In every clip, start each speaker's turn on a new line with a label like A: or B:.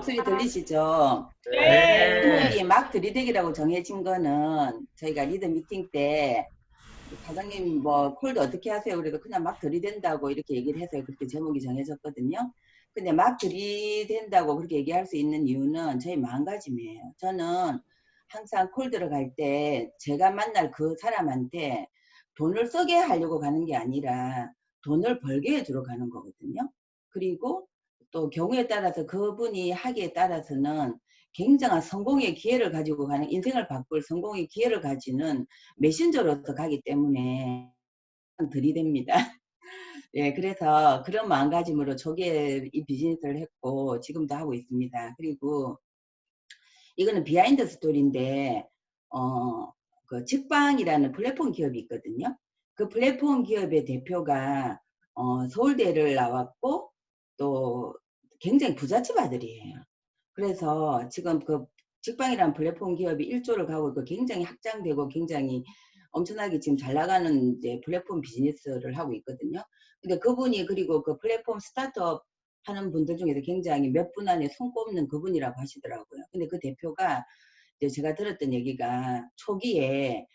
A: 목소리 들리시죠?
B: 네.
A: 제목이 막 들이대기라고 정해진 거는 저희가 리더 미팅 때 과장님 뭐 콜드 어떻게 하세요? 그래도 그냥 막 들이댄다고 이렇게 얘기를 해서 그렇게 제목이 정해졌거든요. 근데 막 들이댄다고 그렇게 얘기할 수 있는 이유는 저희 마음가짐이에요. 저는 항상 콜드를 갈 때 제가 만날 그 사람한테 돈을 쓰게 하려고 가는 게 아니라 돈을 벌게 해주러 가는 거거든요. 그리고 또 경우에 따라서 그분이 하기에 따라서는 굉장한 성공의 기회를 가지고 가는, 인생을 바꿀 성공의 기회를 가지는 메신저로서 가기 때문에 들이댑니다. 예, 그래서 그런 마음가짐으로 초기에 이 비즈니스를 했고 지금도 하고 있습니다. 그리고 이거는 비하인드 스토리인데 그 직방이라는 플랫폼 기업이 있거든요. 그 플랫폼 기업의 대표가 서울대를 나왔고 또 굉장히 부잣집 아들이에요. 그래서 지금 그 직방이라는 플랫폼 기업이 1조를 가고 있고 굉장히 확장되고 굉장히 엄청나게 지금 잘 나가는 이제 플랫폼 비즈니스를 하고 있거든요. 근데 그분이 그리고 그 플랫폼 스타트업 하는 분들 중에서 굉장히 몇 분 안에 손꼽는 그분이라고 하시더라고요. 근데 그 대표가 이제 제가 들었던 얘기가 초기에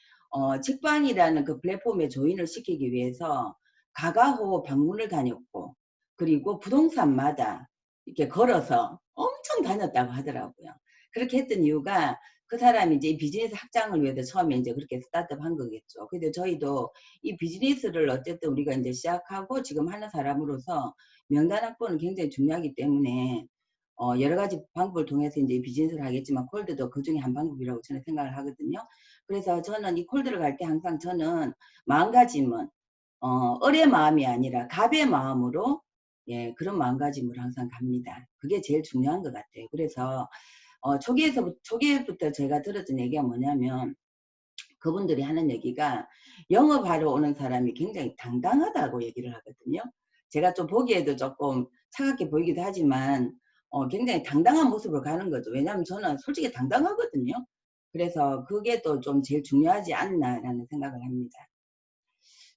A: 직방이라는 그 플랫폼에 조인을 시키기 위해서 가가호 방문을 다녔고 그리고 부동산마다 이렇게 걸어서 엄청 다녔다고 하더라고요. 그렇게 했던 이유가 그 사람이 이제 이 비즈니스 확장을 위해서 처음에 이제 그렇게 스타트업 한 거겠죠. 근데 저희도 이 비즈니스를 어쨌든 우리가 이제 시작하고 지금 하는 사람으로서 명단 확보는 굉장히 중요하기 때문에 여러 가지 방법을 통해서 이제 비즈니스를 하겠지만 콜드도 그 중에 한 방법이라고 저는 생각을 하거든요. 그래서 저는 이 콜드를 갈 때 항상 저는 마음가짐은 을의 마음이 아니라 갑의 마음으로 예, 그런 마음가짐으로 항상 갑니다. 그게 제일 중요한 것 같아요. 그래서 초기부터 제가 들었던 얘기가 뭐냐면 그분들이 하는 얘기가 영업하러 오는 사람이 굉장히 당당하다고 얘기를 하거든요. 제가 좀 보기에도 조금 차갑게 보이기도 하지만 굉장히 당당한 모습으로 가는 거죠. 왜냐하면 저는 솔직히 당당하거든요. 그래서 그게 또 좀 제일 중요하지 않나라는 생각을 합니다.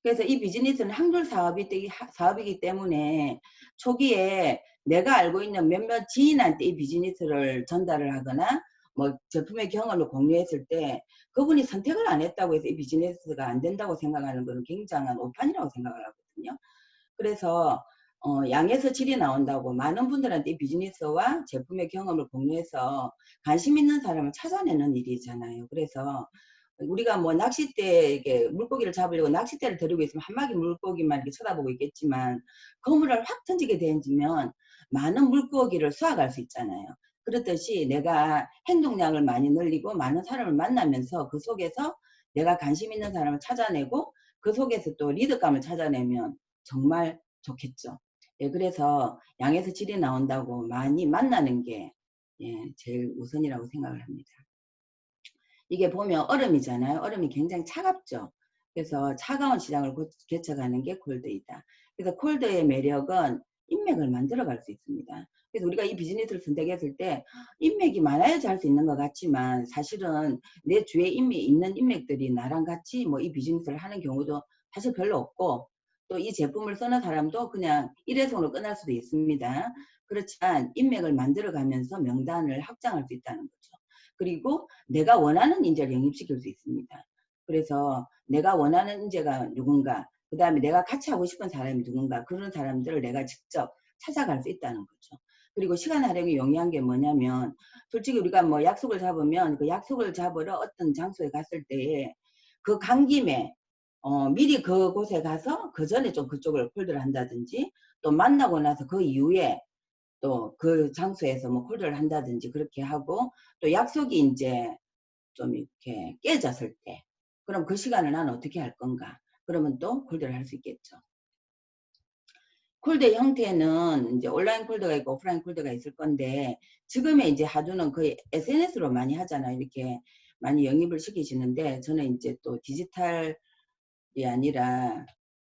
A: 그래서 이 비즈니스는 한글 사업이기 때문에 초기에 내가 알고 있는 몇몇 지인한테 이 비즈니스를 전달을 하거나 뭐 제품의 경험을 공유했을 때 그분이 선택을 안 했다고 해서 이 비즈니스가 안 된다고 생각하는 것은 굉장한 오판이라고 생각을 하거든요. 그래서 양에서 질이 나온다고 많은 분들한테 이 비즈니스와 제품의 경험을 공유해서 관심 있는 사람을 찾아내는 일이잖아요. 그래서 우리가 뭐 낚싯대 이렇게 물고기를 잡으려고 낚싯대를 들고 있으면 한 마리 물고기만 이렇게 쳐다보고 있겠지만 그물을 확 던지게 되면 많은 물고기를 수확할 수 있잖아요. 그렇듯이 내가 행동량을 많이 늘리고 많은 사람을 만나면서 그 속에서 내가 관심 있는 사람을 찾아내고 그 속에서 또 리더감을 찾아내면 정말 좋겠죠. 예, 그래서 양에서 질이 나온다고 많이 만나는 게 예, 제일 우선이라고 생각을 합니다. 이게 보면 얼음이잖아요. 얼음이 굉장히 차갑죠. 그래서 차가운 시장을 개척하는 게 콜드이다. 그래서 콜드의 매력은 인맥을 만들어갈 수 있습니다. 그래서 우리가 이 비즈니스를 선택했을 때 인맥이 많아야지 할 수 있는 것 같지만 사실은 내 주위에 이미 있는 인맥들이 나랑 같이 뭐 이 비즈니스를 하는 경우도 사실 별로 없고 또 이 제품을 쓰는 사람도 그냥 일회성으로 끝날 수도 있습니다. 그렇지만 인맥을 만들어가면서 명단을 확장할 수 있다는 거죠. 그리고 내가 원하는 인재를 영입시킬 수 있습니다. 그래서 내가 원하는 인재가 누군가, 그 다음에 내가 같이 하고 싶은 사람이 누군가, 그런 사람들을 내가 직접 찾아갈 수 있다는 거죠. 그리고 시간 활용이 용이한 게 뭐냐면, 솔직히 우리가 뭐 약속을 잡으면 그 약속을 잡으러 어떤 장소에 갔을 때에 그 간 김에 미리 그곳에 가서 그 전에 좀 그쪽을 콜드를 한다든지 또 만나고 나서 그 이후에 또 그 장소에서 뭐 콜드를 한다든지 그렇게 하고 또 약속이 이제 좀 이렇게 깨졌을 때 그럼 그 시간을 나는 어떻게 할 건가? 그러면 또 콜드를 할 수 있겠죠. 콜드 형태는 이제 온라인 콜드가 있고 오프라인 콜드가 있을 건데 지금의 이제 하도는 거의 SNS로 많이 하잖아요. 이렇게 많이 영입을 시키시는데 저는 이제 또 디지털이 아니라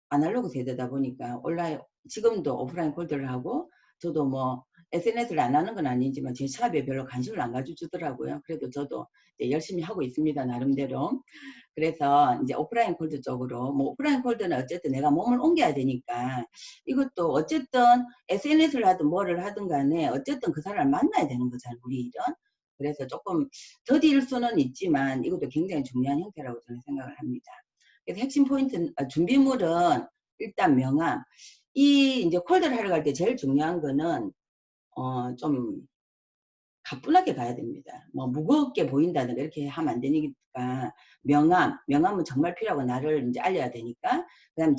A: 아날로그 세대다 보니까 온라인 지금도 오프라인 콜드를 하고 저도 뭐 SNS를 안 하는 건 아니지만 제 샵에 별로 관심을 안 가져주더라고요. 그래도 저도 열심히 하고 있습니다. 나름대로. 그래서 이제 오프라인 콜드 쪽으로, 뭐 오프라인 콜드는 어쨌든 내가 몸을 옮겨야 되니까 이것도 어쨌든 SNS를 하든 뭐를 하든 간에 어쨌든 그 사람을 만나야 되는 거잖아요. 우리 일은. 그래서 조금 더딜 수는 있지만 이것도 굉장히 중요한 형태라고 저는 생각을 합니다. 그래서 핵심 포인트, 준비물은 일단 명함. 이 이제 콜드를 하러 갈 때 제일 중요한 거는 좀 가뿐하게 가야 됩니다. 뭐 무겁게 보인다든가 이렇게 하면 안 되니까 명함은 정말 필요하고 나를 이제 알려야 되니까. 그다음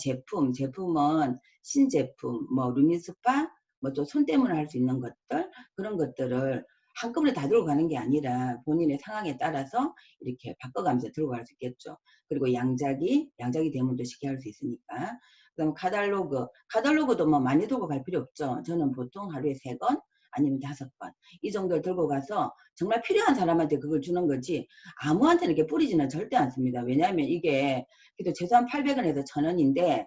A: 제품은 신제품, 뭐 루미스파, 뭐 또 손 때문에 할 수 있는 것들, 그런 것들을 한꺼번에 다 들고 가는 게 아니라 본인의 상황에 따라서 이렇게 바꿔가면서 들고 갈 수 있겠죠. 그리고 양자기 대문도 쉽게 할 수 있으니까. 그다음 카탈로그도 뭐 많이 들고 갈 필요 없죠. 저는 보통 하루에 3권 아니면 5권 이 정도를 들고 가서 정말 필요한 사람한테 그걸 주는 거지 아무한테는 이렇게 뿌리지는 절대 않습니다. 왜냐하면 이게 그래도 최소한 800원에서 1000원인데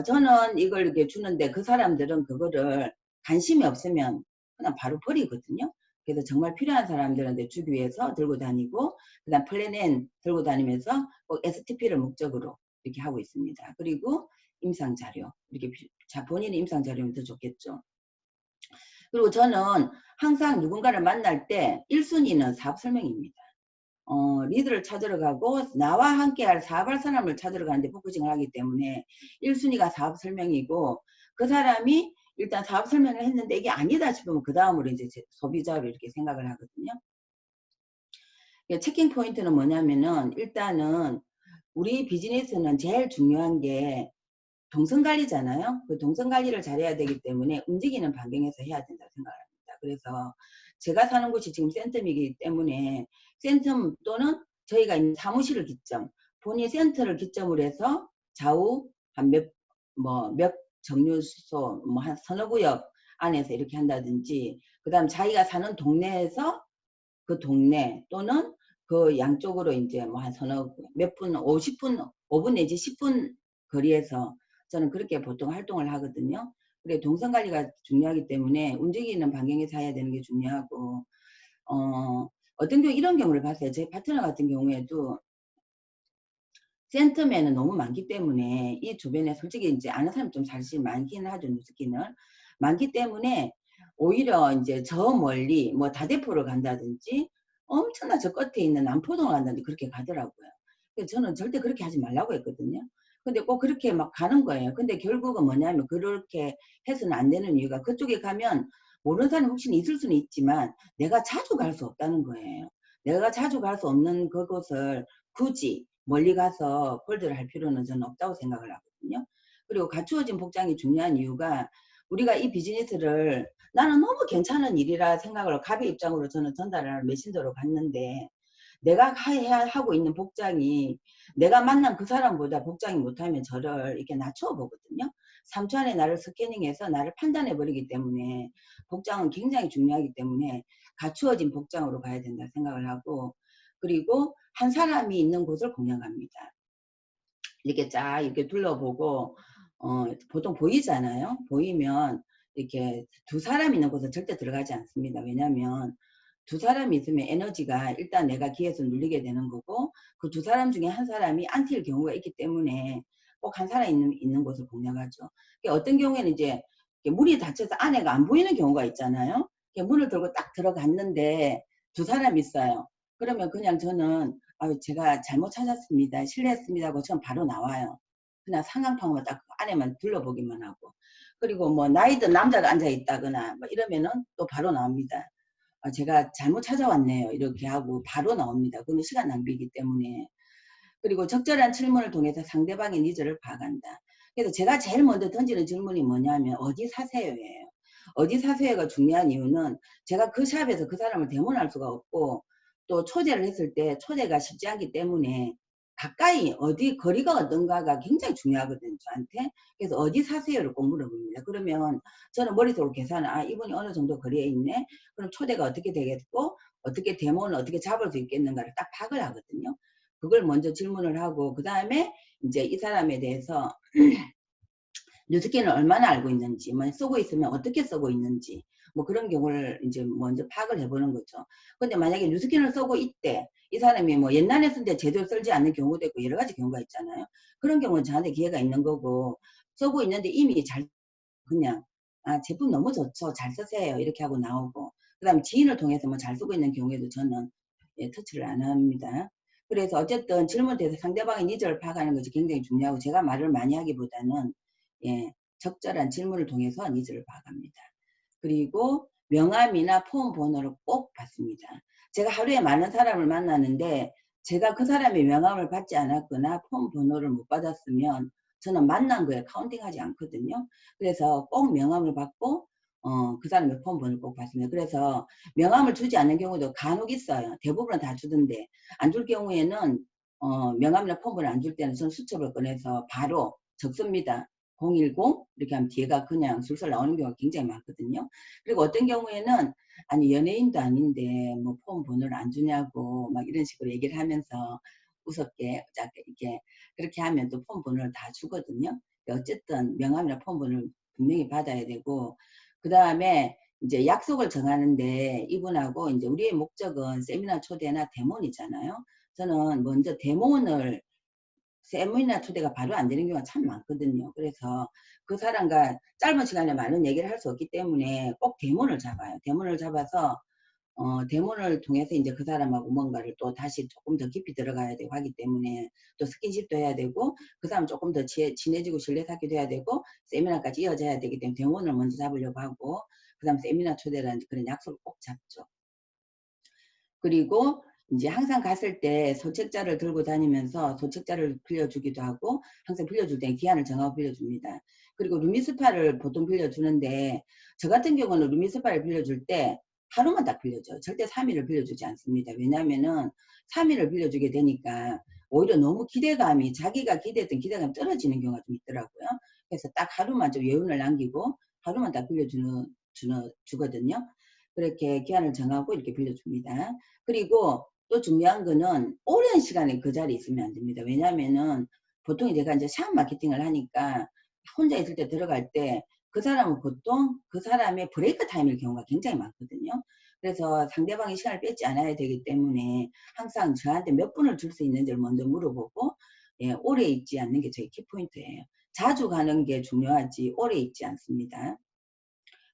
A: 저는 이걸 이렇게 주는데 그 사람들은 그거를 관심이 없으면 그냥 바로 버리거든요. 그래서 정말 필요한 사람들한테 주기 위해서 들고 다니고, 그 다음 플랜 N 들고 다니면서 꼭 STP를 목적으로 이렇게 하고 있습니다. 그리고 임상자료, 이렇게 본인의 임상자료면 더 좋겠죠. 그리고 저는 항상 누군가를 만날 때 1순위는 사업 설명입니다. 리드를 찾으러 가고 나와 함께할 사업할 사람을 찾으러 가는데 포커싱을 하기 때문에 1순위가 사업 설명이고, 그 사람이 일단 사업 설명을 했는데 이게 아니다 싶으면 그 다음으로 이제 소비자로 이렇게 생각을 하거든요. 체킹 포인트는 뭐냐면은 일단은 우리 비즈니스는 제일 중요한 게 동선관리잖아요. 그 동선관리를 잘해야 되기 때문에 움직이는 반경에서 해야 된다고 생각합니다. 그래서 제가 사는 곳이 지금 센텀이기 때문에 센텀 또는 저희가 있는 사무실을 기점, 본인 센터를 기점으로 해서 좌우 한 몇 정류소, 뭐 한 서너 구역 안에서 이렇게 한다든지, 그 다음 자기가 사는 동네에서 그 동네 또는 그 양쪽으로 이제 뭐 한 서너 몇 분, 50분, 5분 내지 10분 거리에서 저는 그렇게 보통 활동을 하거든요. 그래 동선 관리가 중요하기 때문에 움직이는 반경에서 해야 되는 게 중요하고, 어떤 경우 이런 경우를 봤어요. 제 파트너 같은 경우에도 센터맨은 너무 많기 때문에 이 주변에 솔직히 이제 아는 사람이 좀 사실 많긴 하죠. 뉴스키는 많기 때문에 오히려 이제 저 멀리 뭐 다대포를 간다든지 엄청나 저 끝에 있는 남포동을 간다든지 그렇게 가더라고요. 그래서 저는 절대 그렇게 하지 말라고 했거든요. 근데 꼭 그렇게 막 가는 거예요. 근데 결국은 뭐냐면 그렇게 해서는 안 되는 이유가, 그쪽에 가면 모르는 사람이 혹시 있을 수는 있지만 내가 자주 갈 수 없다는 거예요. 내가 자주 갈 수 없는 그곳을 굳이 멀리 가서 콜드를 할 필요는 저는 없다고 생각을 하거든요. 그리고 갖추어진 복장이 중요한 이유가, 우리가 이 비즈니스를 나는 너무 괜찮은 일이라 생각을 갑의 입장으로 저는 전달을 메신저로 갔는데, 내가 하고 있는 복장이 내가 만난 그 사람보다 복장이 못하면 저를 이렇게 낮춰 보거든요. 3초 안에 나를 스캐닝해서 나를 판단해 버리기 때문에 복장은 굉장히 중요하기 때문에 갖추어진 복장으로 가야 된다 생각을 하고, 그리고 한 사람이 있는 곳을 공략합니다. 이렇게 쫙 이렇게 둘러보고 보통 보이잖아요. 보이면 이렇게 두 사람 있는 곳은 절대 들어가지 않습니다. 왜냐하면 두 사람이 있으면 에너지가 일단 내가 기에서 눌리게 되는 거고, 그 두 사람 중에 한 사람이 안티일 경우가 있기 때문에 꼭 한 사람 있는 곳을 공략하죠. 어떤 경우에는 이제 문이 닫혀서 안에가 안 보이는 경우가 있잖아요. 문을 들고 딱 들어갔는데 두 사람 있어요. 그러면 그냥 저는 제가 잘못 찾았습니다, 실례했습니다 하고 저는 바로 나와요. 그냥 상황 파악만 딱 안에만 둘러보기만 하고. 그리고 뭐 나이든 남자가 앉아 있다거나 뭐 이러면은 또 바로 나옵니다. 제가 잘못 찾아왔네요 이렇게 하고 바로 나옵니다. 그러면 시간 낭비이기 때문에. 그리고 적절한 질문을 통해서 상대방의 니즈를 파악한다. 그래서 제가 제일 먼저 던지는 질문이 뭐냐면 어디 사세요예요. 어디 사세요가 중요한 이유는 제가 그 샵에서 그 사람을 대문할 수가 없고, 또 초대를 했을 때 초대가 쉽지 않기 때문에 가까이 어디 거리가 어떤가가 굉장히 중요하거든요 저한테. 그래서 어디 사세요를 꼭 물어봅니다. 그러면 저는 머릿속으로 계산을, 이분이 어느 정도 거리에 있네, 그럼 초대가 어떻게 되겠고 어떻게 데모는 어떻게 잡을 수 있겠는가를 딱 파악을 하거든요. 그걸 먼저 질문을 하고, 그 다음에 이제 이 사람에 대해서 뉴스키는 얼마나 알고 있는지, 뭐 쓰고 있으면 어떻게 쓰고 있는지, 뭐 그런 경우를 이제 먼저 파악을 해보는 거죠. 근데 만약에 뉴스킨을 쓰고 있대, 이 사람이 뭐 옛날에 쓴 데 제대로 쓰지 않는 경우도 있고 여러 가지 경우가 있잖아요. 그런 경우는 저한테 기회가 있는 거고, 쓰고 있는데 이미 잘 그냥 제품 너무 좋죠, 잘 쓰세요 이렇게 하고 나오고, 그 다음에 지인을 통해서 뭐 잘 쓰고 있는 경우에도 저는 터치를 안 합니다. 그래서 어쨌든 질문돼서 상대방의 니즈를 파악하는 것이 굉장히 중요하고, 제가 말을 많이 하기보다는 적절한 질문을 통해서 니즈를 파악합니다. 그리고 명함이나 폰 번호를 꼭 받습니다. 제가 하루에 많은 사람을 만나는데 제가 그 사람의 명함을 받지 않았거나 폰 번호를 못 받았으면 저는 만난 거에 카운팅하지 않거든요. 그래서 꼭 명함을 받고 그 사람의 폰 번호를 꼭 받습니다. 그래서 명함을 주지 않는 경우도 간혹 있어요. 대부분은 다 주던데, 안 줄 경우에는 명함이나 폰 번호 안 줄 때는 저는 수첩을 꺼내서 바로 적습니다. 010 이렇게 하면 뒤에가 그냥 술술 나오는 경우가 굉장히 많거든요. 그리고 어떤 경우에는 아니 연예인도 아닌데 뭐 폰 번호를 안 주냐고 막 이런 식으로 얘기를 하면서 우습게 이렇게 그렇게 하면 또 폰 번호를 다 주거든요. 어쨌든 명함이나 폰 번호를 분명히 받아야 되고, 그 다음에 이제 약속을 정하는데 이분하고 이제 우리의 목적은 세미나 초대나 데모이잖아요. 저는 먼저 데모를 세미나 초대가 바로 안 되는 경우가 참 많거든요. 그래서 그 사람과 짧은 시간에 많은 얘기를 할 수 없기 때문에 꼭 대문을 잡아요. 대문을 잡아서 대문을 통해서 이제 그 사람하고 뭔가를 또 다시 조금 더 깊이 들어가야 되고 하기 때문에, 또 스킨십도 해야 되고 그 사람 조금 더 친해지고 신뢰 쌓기도 해야 되고 세미나까지 이어져야 되기 때문에 대문을 먼저 잡으려고 하고, 그 다음 세미나 초대라는 그런 약속을 꼭 잡죠. 그리고 이제 항상 갔을 때 소책자를 들고 다니면서 소책자를 빌려주기도 하고, 항상 빌려줄 때 기한을 정하고 빌려줍니다. 그리고 루미스파를 보통 빌려주는데, 저 같은 경우는 루미스파를 빌려줄 때 하루만 딱 빌려줘요. 절대 3일을 빌려주지 않습니다. 왜냐하면은 3일을 빌려주게 되니까 오히려 너무 기대감이, 자기가 기대했던 기대감이 떨어지는 경우가 좀 있더라고요. 그래서 딱 하루만 좀 여운을 남기고 하루만 딱 주거든요. 그렇게 기한을 정하고 이렇게 빌려줍니다. 그리고 또 중요한 거는 오랜 시간에 그 자리에 있으면 안 됩니다. 왜냐하면은 보통 제가 이제 샵 마케팅을 하니까 혼자 있을 때 들어갈 때 그 사람은 보통 그 사람의 브레이크 타임일 경우가 굉장히 많거든요. 그래서 상대방의 시간을 뺏지 않아야 되기 때문에 항상 저한테 몇 분을 줄 수 있는지를 먼저 물어보고, 오래 있지 않는 게 저희 키포인트예요. 자주 가는 게 중요하지 오래 있지 않습니다.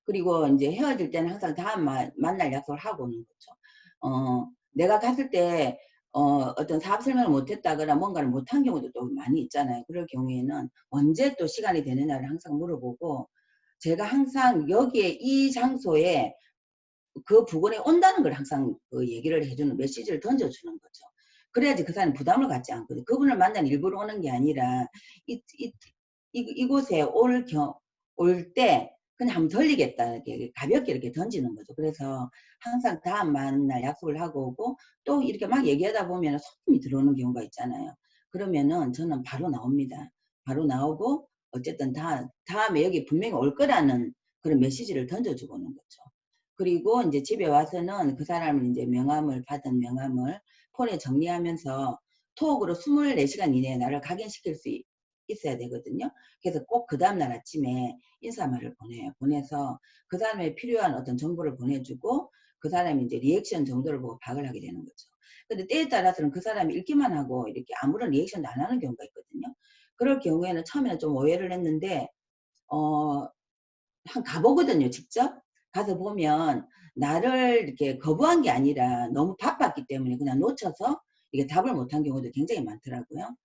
A: 그리고 이제 헤어질 때는 항상 다음 만날 약속을 하고 오는 거죠. 내가 갔을 때 어떤 사업 설명을 못했다거나 뭔가를 못한 경우도 또 많이 있잖아요. 그럴 경우에는 언제 또 시간이 되느냐를 항상 물어보고, 제가 항상 여기에 이 장소에 그 부근에 온다는 걸 항상 얘기를 해주는, 메시지를 던져주는 거죠. 그래야지 그 사람이 부담을 갖지 않거든요. 그분을 만나는 일부러 오는 게 아니라 이곳에 올 때 그냥 한번 들리겠다 이렇게 가볍게 이렇게 던지는 거죠. 그래서 항상 다음 만날 약속을 하고 오고, 또 이렇게 막 얘기하다 보면 손님이 들어오는 경우가 있잖아요. 그러면은 저는 바로 나옵니다. 바로 나오고 어쨌든 다음에 여기 분명히 올 거라는 그런 메시지를 던져주고 오는 거죠. 그리고 이제 집에 와서는 그 사람을 이제 받은 명함을 폰에 정리하면서 톡으로 24시간 이내에 나를 각인시킬 수 있어야 되거든요. 그래서 꼭 그 다음날 아침에 인사말을 보내요. 보내서 그 사람에 필요한 어떤 정보를 보내주고, 그 사람이 이제 리액션 정도를 보고 파악을 하게 되는 거죠. 근데 때에 따라서는 그 사람이 읽기만 하고 이렇게 아무런 리액션도 안 하는 경우가 있거든요. 그럴 경우에는 처음에는 좀 오해를 했는데, 한 가보거든요, 직접. 가서 보면 나를 이렇게 거부한 게 아니라 너무 바빴기 때문에 그냥 놓쳐서 이게 답을 못한 경우도 굉장히 많더라고요.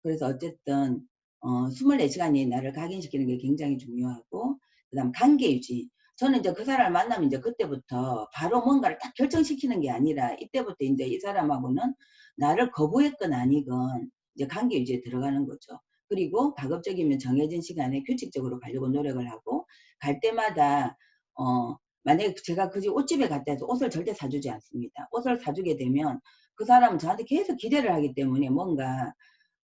A: 그래서 어쨌든 24시간이 나를 각인시키는 게 굉장히 중요하고, 그 다음 관계 유지. 저는 이제 그 사람을 만나면 이제 그때부터 바로 뭔가를 딱 결정시키는 게 아니라, 이때부터 이제 이 사람하고는 나를 거부했건 아니건 이제 관계 유지에 들어가는 거죠. 그리고 가급적이면 정해진 시간에 규칙적으로 가려고 노력을 하고, 갈 때마다 만약에 제가 그 집 옷집에 갔다 해서 옷을 절대 사주지 않습니다. 옷을 사주게 되면 그 사람은 저한테 계속 기대를 하기 때문에 뭔가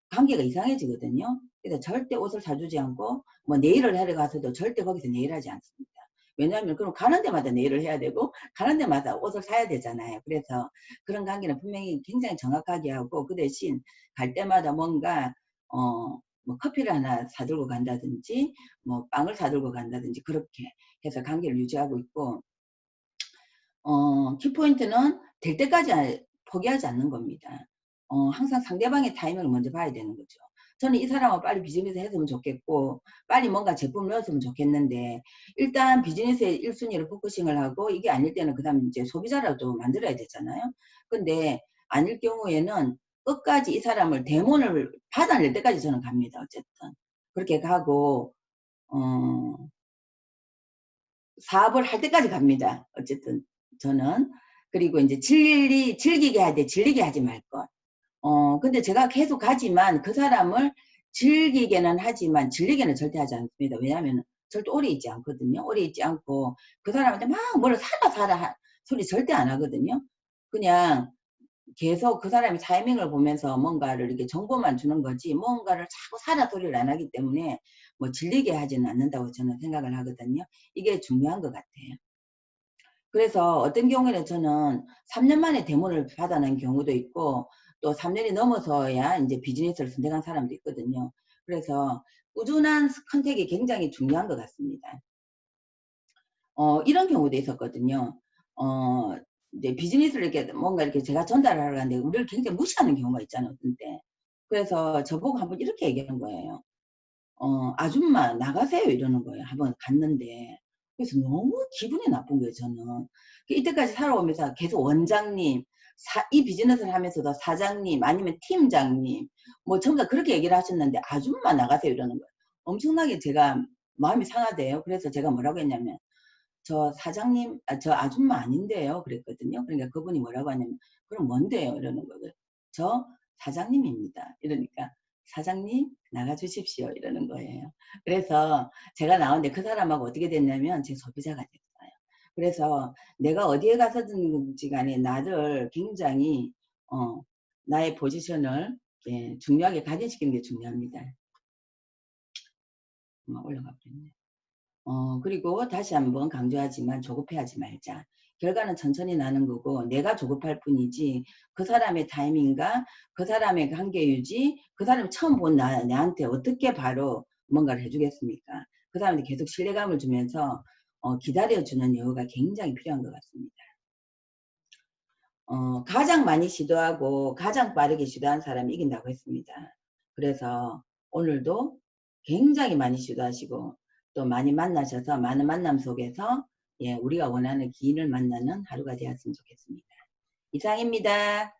A: 관계가 이상해지거든요. 그래서 절대 옷을 사주지 않고, 뭐 네일을 하러 가서도 절대 거기서 네일하지 않습니다. 왜냐하면 그럼 가는 데마다 네일을 해야 되고 가는 데마다 옷을 사야 되잖아요. 그래서 그런 관계는 분명히 굉장히 정확하게 하고, 그 대신 갈 때마다 뭔가 뭐 커피를 하나 사들고 간다든지 뭐 빵을 사들고 간다든지 그렇게 해서 관계를 유지하고 있고, 키포인트는 될 때까지 포기하지 않는 겁니다. 항상 상대방의 타이밍을 먼저 봐야 되는 거죠. 저는 이 사람하고 빨리 비즈니스 했으면 좋겠고 빨리 뭔가 제품을 넣었으면 좋겠는데 일단 비즈니스에 1순위로 포커싱을 하고 이게 아닐 때는 그 다음 이제 소비자라도 만들어야 되잖아요. 근데 아닐 경우에는 끝까지 이 사람을 데몬을 받아낼 때까지 저는 갑니다. 어쨌든 그렇게 가고 사업을 할 때까지 갑니다. 어쨌든 저는. 그리고 이제 즐기게 하되 질리게 하지 말 것. 근데 제가 계속 가지만 그 사람을 즐기게는 하지만 질리게는 절대 하지 않습니다. 왜냐하면 절대 오래 있지 않거든요. 오래 있지 않고 그 사람한테 막 뭘 사라 소리 절대 안 하거든요. 그냥 계속 그 사람이 타이밍을 보면서 뭔가를 이렇게 정보만 주는 거지 뭔가를 자꾸 사라 소리를 안 하기 때문에 뭐 질리게 하지는 않는다고 저는 생각을 하거든요. 이게 중요한 것 같아요. 그래서 어떤 경우에는 저는 3년 만에 데모를 받아낸 경우도 있고 또 3년이 넘어서야 이제 비즈니스를 선택한 사람도 있거든요. 그래서 꾸준한 컨택이 굉장히 중요한 것 같습니다. 이런 경우도 있었거든요. 이제 비즈니스를 이렇게 뭔가 이렇게 제가 전달을 하러 가는데 우리를 굉장히 무시하는 경우가 있잖아요. 어떤 때. 그래서 저보고 한번 이렇게 얘기하는 거예요. 아줌마 나가세요 이러는 거예요. 한번 갔는데. 그래서 너무 기분이 나쁜 거예요. 저는. 이때까지 살아오면서 계속 원장님, 이 비즈니스를 하면서도 사장님 아니면 팀장님 뭐 전부 다 그렇게 얘기를 하셨는데 아줌마 나가세요 이러는 거예요. 엄청나게 제가 마음이 상하대요. 그래서 제가 뭐라고 했냐면 저 사장님, 저 아줌마 아닌데요. 그랬거든요. 그러니까 그분이 뭐라고 하냐면 그럼 뭔데요? 이러는 거예요. 저 사장님입니다. 이러니까 사장님 나가 주십시오. 이러는 거예요. 그래서 제가 나오는데 그 사람하고 어떻게 됐냐면 제 소비자가 됐어요. 그래서 내가 어디에 가서든지 간에 나를 굉장히 나의 포지션을 중요하게 각인시키는 게 중요합니다. 올라가 버렸네. 그리고 다시 한번 강조하지만 조급해하지 말자. 결과는 천천히 나는 거고 내가 조급할 뿐이지 그 사람의 타이밍과 그 사람의 관계유지 그 사람이 처음 본 나한테 어떻게 바로 뭔가를 해주겠습니까? 그 사람한테 계속 신뢰감을 주면서 기다려주는 여유가 굉장히 필요한 것 같습니다. 가장 많이 시도하고 가장 빠르게 시도한 사람이 이긴다고 했습니다. 그래서 오늘도 굉장히 많이 시도하시고 또 많이 만나셔서 많은 만남 속에서 우리가 원하는 기인을 만나는 하루가 되었으면 좋겠습니다. 이상입니다.